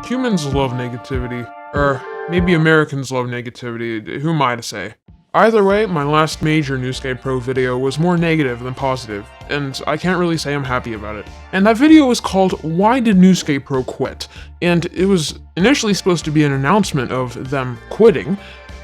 Humans love negativity, or maybe Americans love negativity, who am I to say? Either way, my last major NewScapePro video was more negative than positive, and I can't really say I'm happy about it. And that video was called Why Did NewScapePro Quit? And it was initially supposed to be an announcement of them quitting,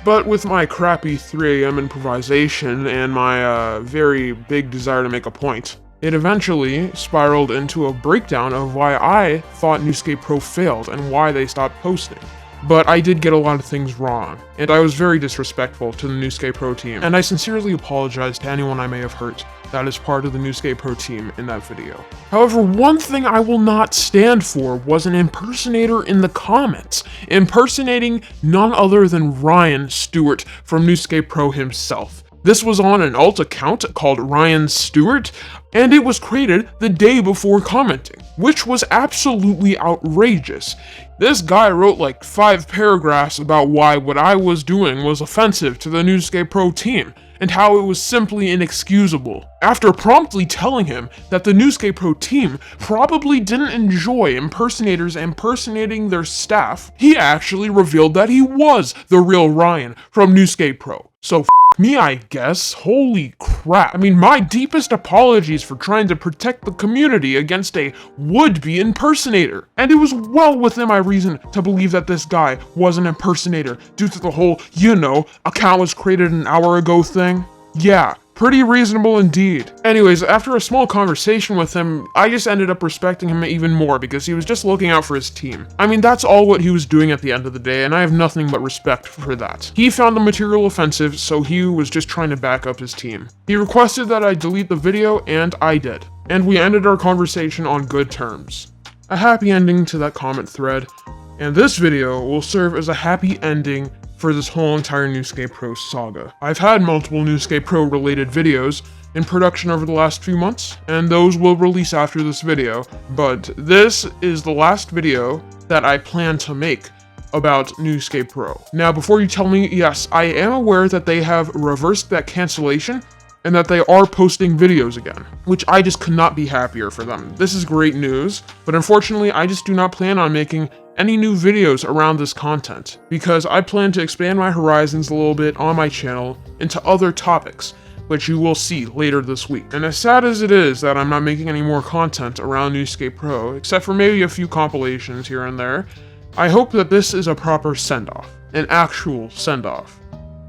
but with my crappy 3 AM improvisation and my very big desire to make a point, it eventually spiraled into a breakdown of why I thought NewScapePro failed and why they stopped posting. But I did get a lot of things wrong, and I was very disrespectful to the NewScapePro team, and I sincerely apologize to anyone I may have hurt that is part of the NewScapePro team in that video. However, one thing I will not stand for was an impersonator in the comments, impersonating none other than Ryan Stewart from NewScapePro himself. This was on an alt account called Ryan Stewart, and it was created the day before commenting, which was absolutely outrageous. This guy wrote like 5 paragraphs about why what I was doing was offensive to the NewScapePro team, and how it was simply inexcusable. After promptly telling him that the NewScapePro team probably didn't enjoy impersonators impersonating their staff, he actually revealed that he was the real Ryan from NewScapePro. So me, I guess. Holy crap. I mean, my deepest apologies for trying to protect the community against a would-be impersonator. And it was well within my reason to believe that this guy was an impersonator due to the whole, account was created an hour ago thing. Yeah, pretty reasonable indeed. Anyways, after a small conversation with him, I just ended up respecting him even more because he was just looking out for his team. I mean, that's all what he was doing at the end of the day, and I have nothing but respect for that. He found the material offensive, so he was just trying to back up his team. He requested that I delete the video, and I did. And we ended our conversation on good terms. A happy ending to that comment thread, and this video will serve as a happy ending for this whole entire NewScapePro saga. I've had multiple NewScapePro related videos in production over the last few months, and those will release after this video, but this is the last video that I plan to make about NewScapePro. Now, before you tell me, yes, I am aware that they have reversed that cancellation and that they are posting videos again, which I just could not be happier for them. This is great news, but unfortunately, I just do not plan on making any new videos around this content, because I plan to expand my horizons a little bit on my channel into other topics, which you will see later this week. And as sad as it is that I'm not making any more content around NewScapePro, except for maybe a few compilations here and there, I hope that this is a proper send-off, an actual send-off.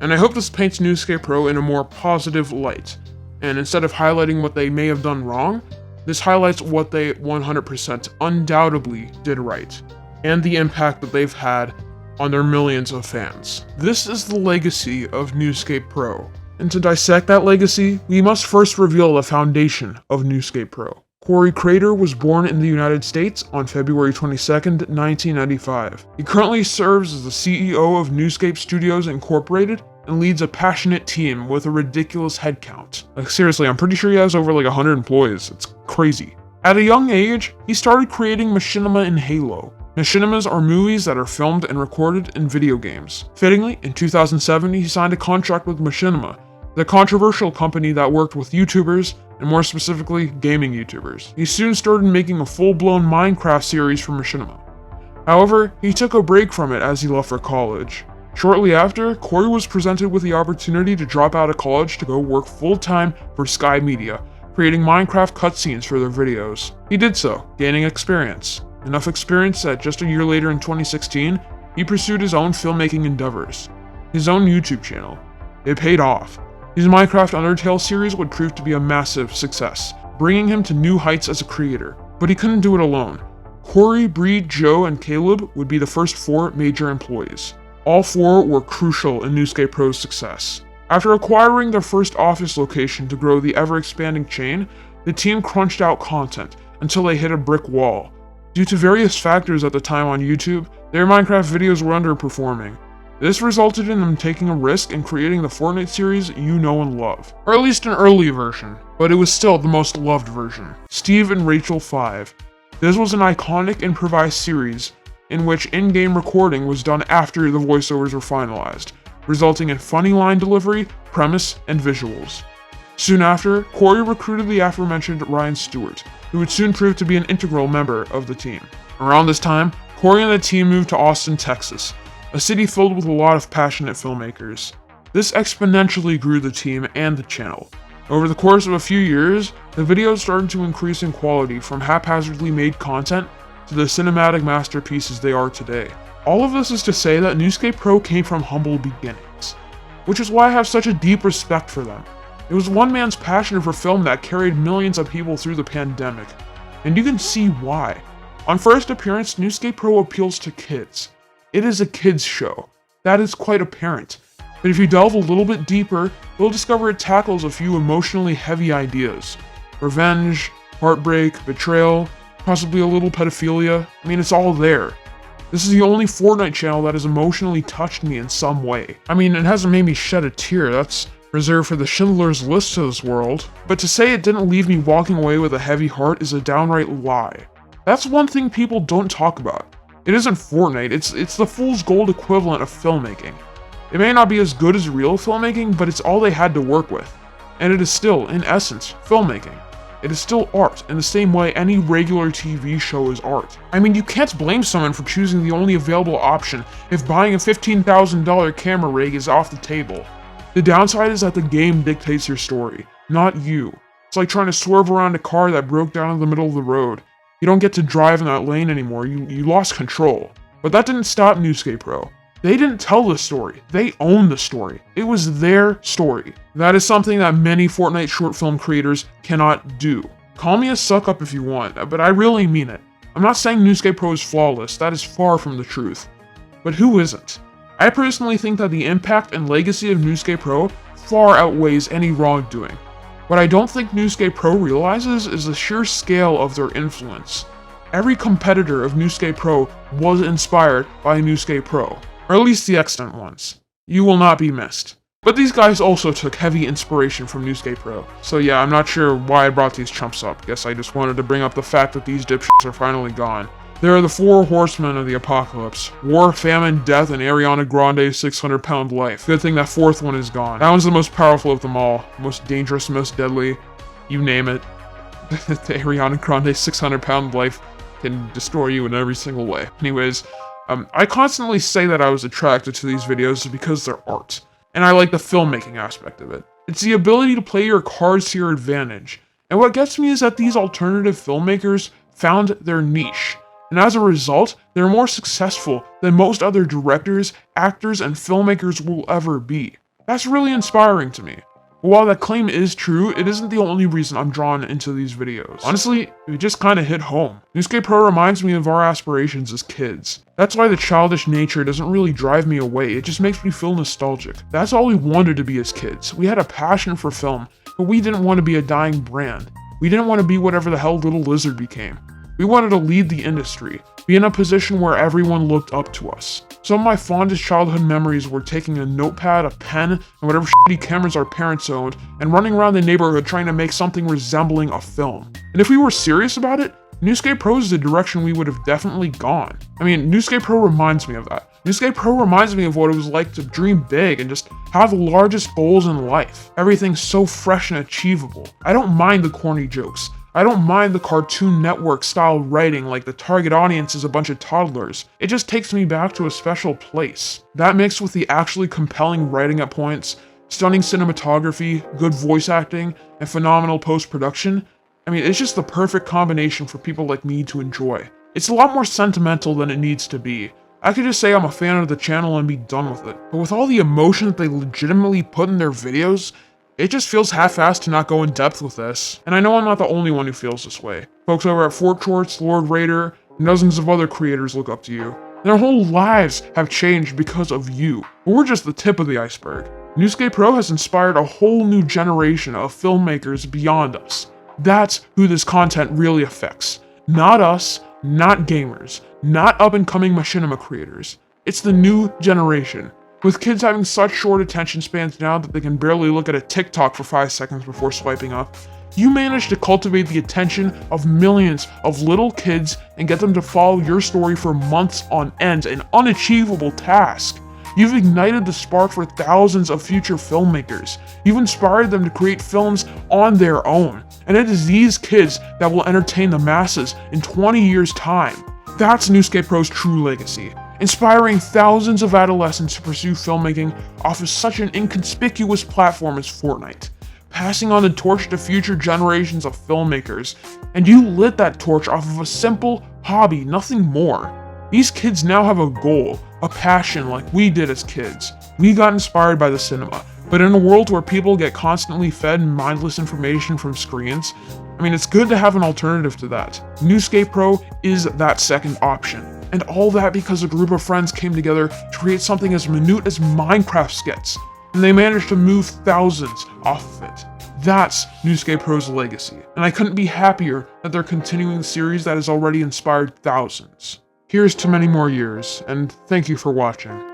And I hope this paints NewScapePro in a more positive light, and instead of highlighting what they may have done wrong, this highlights what they 100% undoubtedly did right, and the impact that they've had on their millions of fans. This is the legacy of NewScapePro, and to dissect that legacy, we must first reveal the foundation of NewScapePro. Corey Crater was born in the United States on February 22nd, 1995. He currently serves as the CEO of NewScape Studios Incorporated and leads a passionate team with a ridiculous headcount. Like seriously, I'm pretty sure he has over like 100 employees. It's crazy. At a young age, he started creating machinima in Halo. Machinimas are movies that are filmed and recorded in video games. Fittingly, in 2007, he signed a contract with Machinima, the controversial company that worked with YouTubers, and more specifically, gaming YouTubers. He soon started making a full-blown Minecraft series for Machinima. However, he took a break from it as he left for college. Shortly after, Corey was presented with the opportunity to drop out of college to go work full-time for Sky Media, creating Minecraft cutscenes for their videos. He did so, gaining experience. Enough experience that just a year later in 2016, he pursued his own filmmaking endeavors, his own YouTube channel. It paid off. His Minecraft Undertale series would prove to be a massive success, bringing him to new heights as a creator. But he couldn't do it alone. Corey, Bree, Joe, and Caleb would be the first 4 major employees. All 4 were crucial in NewScapePro's success. After acquiring their first office location to grow the ever-expanding chain, the team crunched out content until they hit a brick wall. Due to various factors at the time on YouTube, their Minecraft videos were underperforming. This resulted in them taking a risk and creating the Fortnite series you know and love. Or at least an early version, but it was still the most loved version. Steve and Rachel 5. This was an iconic improvised series in which in-game recording was done after the voiceovers were finalized, resulting in funny line delivery, premise, and visuals. Soon after, Corey recruited the aforementioned Ryan Stewart, who would soon prove to be an integral member of the team. Around this time, Corey and the team moved to Austin, Texas, a city filled with a lot of passionate filmmakers. This exponentially grew the team and the channel. Over the course of a few years, the videos started to increase in quality from haphazardly made content to the cinematic masterpieces they are today. All of this is to say that NewScapePro came from humble beginnings, which is why I have such a deep respect for them. It was one man's passion for film that carried millions of people through the pandemic, and you can see why. On first appearance, NewScapePro appeals to kids. It is a kids show. That is quite apparent. But if you delve a little bit deeper, you'll discover it tackles a few emotionally heavy ideas. Revenge, heartbreak, betrayal, possibly a little pedophilia. I mean, it's all there. This is the only Fortnite channel that has emotionally touched me in some way. I mean, it hasn't made me shed a tear, that's reserved for the Schindler's List of this world. But to say it didn't leave me walking away with a heavy heart is a downright lie. That's one thing people don't talk about. It isn't Fortnite, it's the fool's gold equivalent of filmmaking. It may not be as good as real filmmaking, but it's all they had to work with. And it is still, in essence, filmmaking. It is still art, in the same way any regular TV show is art. I mean, you can't blame someone for choosing the only available option if buying a $15,000 camera rig is off the table. The downside is that the game dictates your story, not you. It's like trying to swerve around a car that broke down in the middle of the road. You don't get to drive in that lane anymore, you lost control. But that didn't stop NewScapePro. They didn't tell the story, they owned the story. It was their story. That is something that many Fortnite short film creators cannot do. Call me a suck up if you want, but I really mean it. I'm not saying NewScapePro is flawless, that is far from the truth. But who isn't? I personally think that the impact and legacy of NewScapePro far outweighs any wrongdoing. What I don't think NewScapePro realizes is the sheer scale of their influence. Every competitor of NewScapePro was inspired by NewScapePro. Or at least the extant ones. You will not be missed. But these guys also took heavy inspiration from NewScapePro. So yeah, I'm not sure why I brought these chumps up. Guess I just wanted to bring up the fact that these dipshits are finally gone. There are the 4 horsemen of the apocalypse. War, famine, death, and Ariana Grande's 600-pound life. Good thing that 4th one is gone. That one's the most powerful of them all. Most dangerous, most deadly. You name it. The Ariana Grande's 600-pound life can destroy you in every single way. Anyways, I constantly say that I was attracted to these videos because they're art, and I like the filmmaking aspect of it. It's the ability to play your cards to your advantage, and what gets me is that these alternative filmmakers found their niche, and as a result, they're more successful than most other directors, actors, and filmmakers will ever be. That's really inspiring to me. But while that claim is true, it isn't the only reason I'm drawn into these videos. Honestly, it just kinda hit home. NewScapePro reminds me of our aspirations as kids. That's why the childish nature doesn't really drive me away, it just makes me feel nostalgic. That's all we wanted to be as kids. We had a passion for film, but we didn't want to be a dying brand. We didn't want to be whatever the hell Little Lizard became. We wanted to lead the industry, be in a position where everyone looked up to us. Some of my fondest childhood memories were taking a notepad, a pen, and whatever shitty cameras our parents owned, and running around the neighborhood trying to make something resembling a film. And if we were serious about it, NewScapePro is the direction we would have definitely gone. I mean, NewScapePro reminds me of that. NewScapePro reminds me of what it was like to dream big and just have the largest goals in life. Everything's so fresh and achievable. I don't mind the corny jokes. I don't mind the Cartoon Network style writing like the target audience is a bunch of toddlers. It just takes me back to a special place. That mixed with the actually compelling writing at points, stunning cinematography, good voice acting, and phenomenal post-production, I mean, it's just the perfect combination for people like me to enjoy. It's a lot more sentimental than it needs to be. I could just say I'm a fan of the channel and be done with it. But with all the emotion that they legitimately put in their videos, it just feels half-assed to not go in depth with this. And I know I'm not the only one who feels this way. Folks over at Fort Shorts, Lord Raider, and dozens of other creators look up to you. Their whole lives have changed because of you. But we're just the tip of the iceberg. NewScapePro has inspired a whole new generation of filmmakers beyond us. That's who this content really affects. Not us, not gamers, not up-and-coming machinima creators. It's the new generation. With kids having such short attention spans now that they can barely look at a TikTok for 5 seconds before swiping up, you managed to cultivate the attention of millions of little kids and get them to follow your story for months on end, an unachievable task. You've ignited the spark for thousands of future filmmakers. You've inspired them to create films on their own. And it is these kids that will entertain the masses in 20 years' time. That's NewScapePro's true legacy, inspiring thousands of adolescents to pursue filmmaking off of such an inconspicuous platform as Fortnite, passing on the torch to future generations of filmmakers, and you lit that torch off of a simple hobby, nothing more. These kids now have a goal, a passion like we did as kids. We got inspired by the cinema, but in a world where people get constantly fed mindless information from screens, it's good to have an alternative to that. NewScapePro is that second option. And all that because a group of friends came together to create something as minute as Minecraft skits, and they managed to move thousands off of it. That's NewScapePro's legacy, and I couldn't be happier that they're continuing the series that has already inspired thousands. Here's to many more years, and thank you for watching.